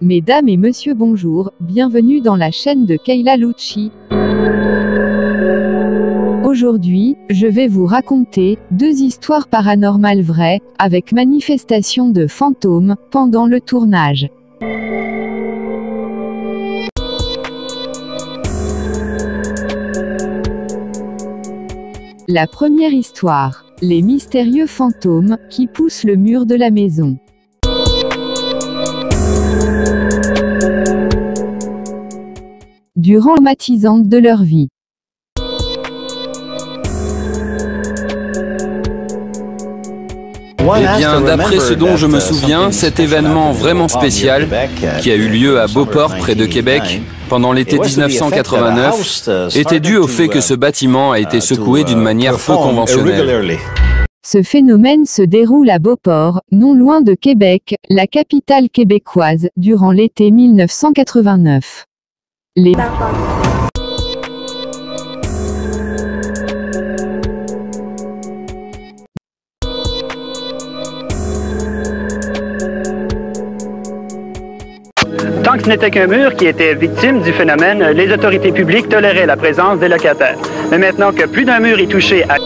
Mesdames et messieurs, bonjour, bienvenue dans la chaîne de Kayla Lucci. Aujourd'hui, je vais vous raconter 2 histoires paranormales vraies, avec manifestation de fantômes, pendant le tournage. La première histoire, les mystérieux fantômes qui poussent le mur de la maison. Durant la traumatisante de leur vie. Eh bien, d'après ce dont je me souviens, cet événement vraiment spécial, qui a eu lieu à Beauport, près de Québec, pendant l'été 1989, était dû au fait que ce bâtiment a été secoué d'une manière peu conventionnelle. Ce phénomène se déroule à Beauport, non loin de Québec, la capitale québécoise, durant l'été 1989. Tant que ce n'était qu'un mur qui était victime du phénomène, les autorités publiques toléraient la présence des locataires. Mais maintenant que plus d'un mur est touché à...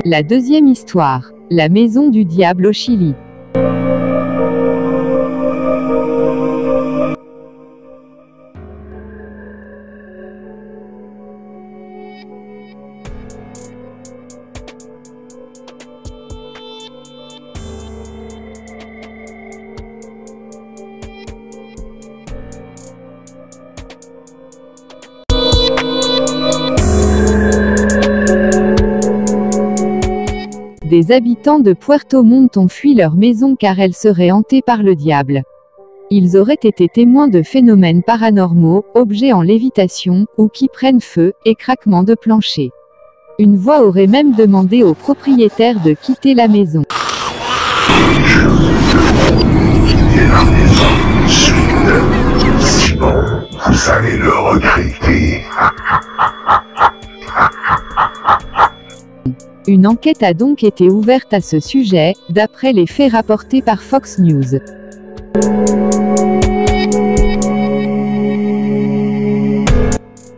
La deuxième histoire, la maison du diable au Chili. Des habitants de Puerto Montt ont fui leur maison car elle serait hantée par le diable. Ils auraient été témoins de phénomènes paranormaux, objets en lévitation, ou qui prennent feu, et craquements de plancher. Une voix aurait même demandé aux propriétaires de quitter la maison. Sinon, vous allez le regretter. Une enquête a donc été ouverte à ce sujet, d'après les faits rapportés par Fox News.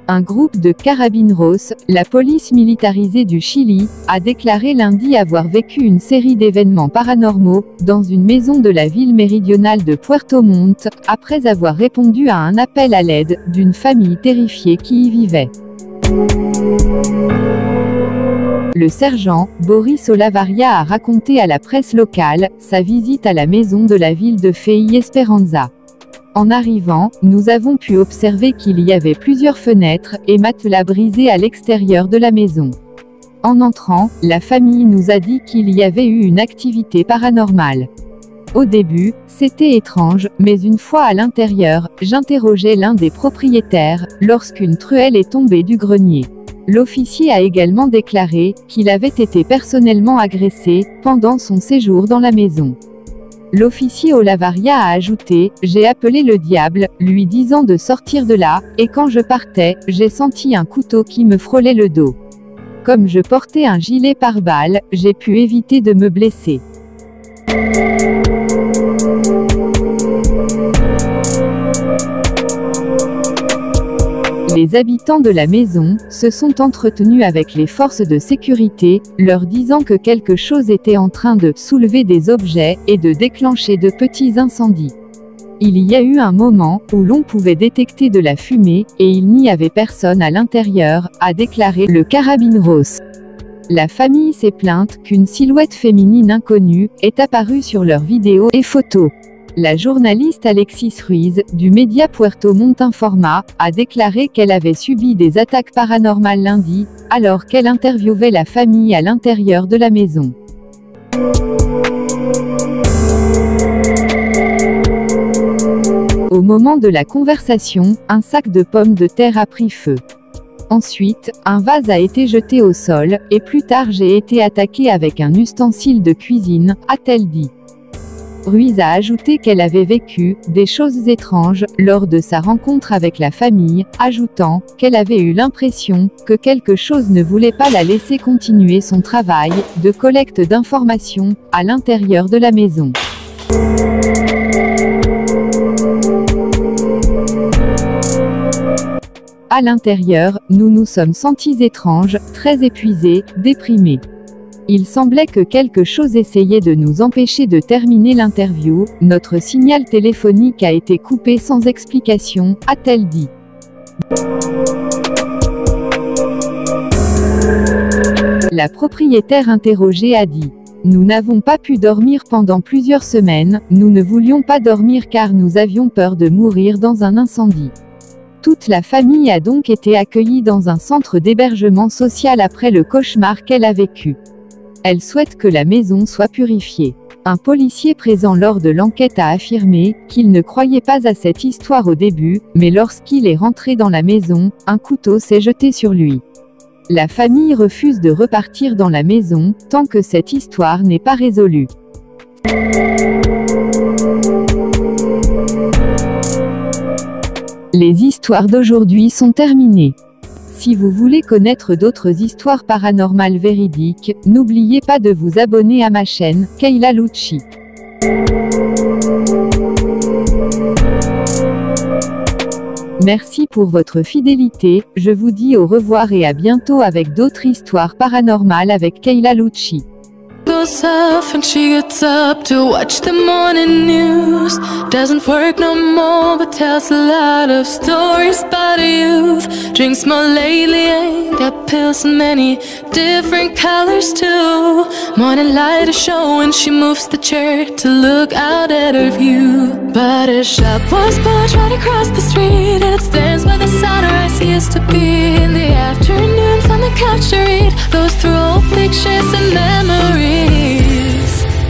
Un groupe de carabineros, la police militarisée du Chili, a déclaré lundi avoir vécu une série d'événements paranormaux, dans une maison de la ville méridionale de Puerto Montt, après avoir répondu à un appel à l'aide, d'une famille terrifiée qui y vivait. Le sergent, Boris Olavaria, a raconté à la presse locale, sa visite à la maison de la ville de Fey Esperanza. En arrivant, nous avons pu observer qu'il y avait plusieurs fenêtres, et matelas brisés à l'extérieur de la maison. En entrant, la famille nous a dit qu'il y avait eu une activité paranormale. Au début, c'était étrange, mais une fois à l'intérieur, j'interrogeais l'un des propriétaires, lorsqu'une truelle est tombée du grenier. L'officier a également déclaré qu'il avait été personnellement agressé pendant son séjour dans la maison. L'officier Olavaria a ajouté « J'ai appelé le diable, lui disant de sortir de là, et quand je partais, j'ai senti un couteau qui me frôlait le dos. Comme je portais un gilet pare-balles, j'ai pu éviter de me blesser. » Les habitants de la maison se sont entretenus avec les forces de sécurité, leur disant que quelque chose était en train de soulever des objets et de déclencher de petits incendies. Il y a eu un moment où l'on pouvait détecter de la fumée et il n'y avait personne à l'intérieur, a déclaré le carabineros. La famille s'est plainte qu'une silhouette féminine inconnue est apparue sur leurs vidéos et photos. La journaliste Alexis Ruiz, du média Puerto Montt Informa, a déclaré qu'elle avait subi des attaques paranormales lundi, alors qu'elle interviewait la famille à l'intérieur de la maison. Au moment de la conversation, un sac de pommes de terre a pris feu. Ensuite, un vase a été jeté au sol, et plus tard j'ai été attaqué avec un ustensile de cuisine, a-t-elle dit. Ruiz a ajouté qu'elle avait vécu des choses étranges lors de sa rencontre avec la famille, ajoutant qu'elle avait eu l'impression que quelque chose ne voulait pas la laisser continuer son travail de collecte d'informations à l'intérieur de la maison. À l'intérieur, nous nous sommes sentis étranges, très épuisés, déprimés. Il semblait que quelque chose essayait de nous empêcher de terminer l'interview. Notre signal téléphonique a été coupé sans explication, a-t-elle dit. La propriétaire interrogée a dit: nous n'avons pas pu dormir pendant plusieurs semaines, nous ne voulions pas dormir car nous avions peur de mourir dans un incendie. Toute la famille a donc été accueillie dans un centre d'hébergement social après le cauchemar qu'elle a vécu. Elle souhaite que la maison soit purifiée. Un policier présent lors de l'enquête a affirmé qu'il ne croyait pas à cette histoire au début, mais lorsqu'il est rentré dans la maison, un couteau s'est jeté sur lui. La famille refuse de repartir dans la maison tant que cette histoire n'est pas résolue. Les histoires d'aujourd'hui sont terminées. Si vous voulez connaître d'autres histoires paranormales véridiques, n'oubliez pas de vous abonner à ma chaîne, Kayla Lucci. Merci pour votre fidélité, je vous dis au revoir et à bientôt avec d'autres histoires paranormales avec Kayla Lucci. Goes off and she gets up to watch the morning news. Doesn't work no more but tells a lot of stories about youth. Drinks more lately, ain't got pills in many different colors too. Morning light is showing, she moves the chair to look out at her view. But a shop was built right across the street, and it stands where the sunrise used to be. In the afternoons on the couch to read, goes through old pictures and memories.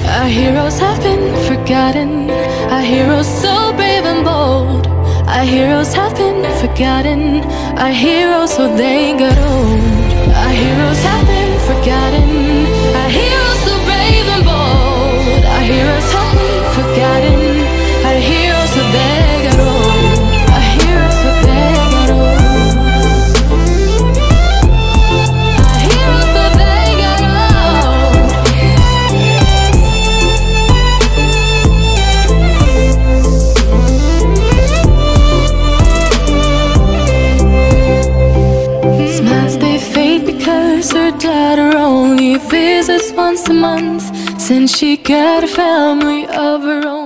Our heroes have been forgotten, our heroes so brave and bold. Our heroes have been forgotten, our heroes so they got old. Our heroes have been forgotten, our heroes so brave and bold. Our heroes have been forgotten, our heroes so they got old. Our heroes so they got old. Our heroes so they got old. Smiles they fade because her daughter only visits once a month, since she got a family of her own.